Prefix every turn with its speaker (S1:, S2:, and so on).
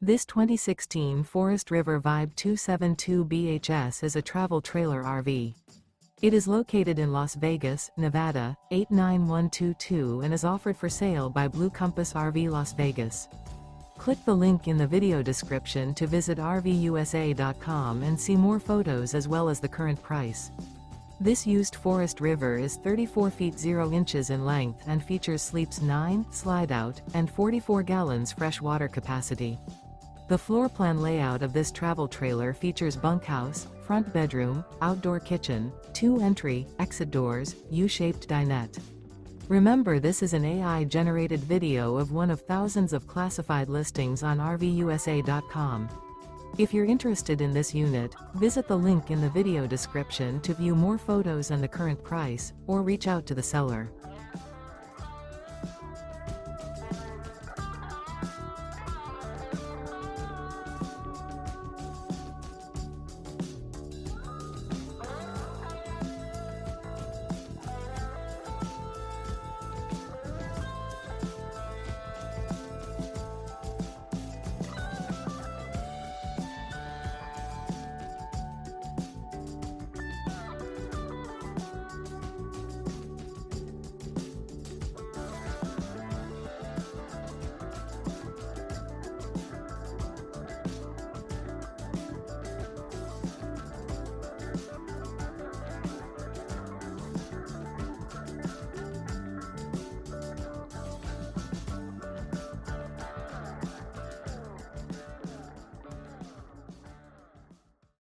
S1: This 2016 Forest River Vibe 272 BHS is a travel trailer RV. It is located in Las Vegas, Nevada, 89122 and is offered for sale by Blue Compass RV Las Vegas. Click the link in the video description to visit RVUSA.com and see more photos as well as the current price. This used Forest River is 34 feet 0 inches in length and features sleeps 9, slide-out, and 44 gallons fresh water capacity. The floor plan layout of this travel trailer features bunkhouse, front bedroom, outdoor kitchen, 2 entry, exit doors, U-shaped dinette. Remember, this is an AI-generated video of one of thousands of classified listings on RVUSA.com. If you're interested in this unit, visit the link in the video description to view more photos and the current price, or reach out to the seller.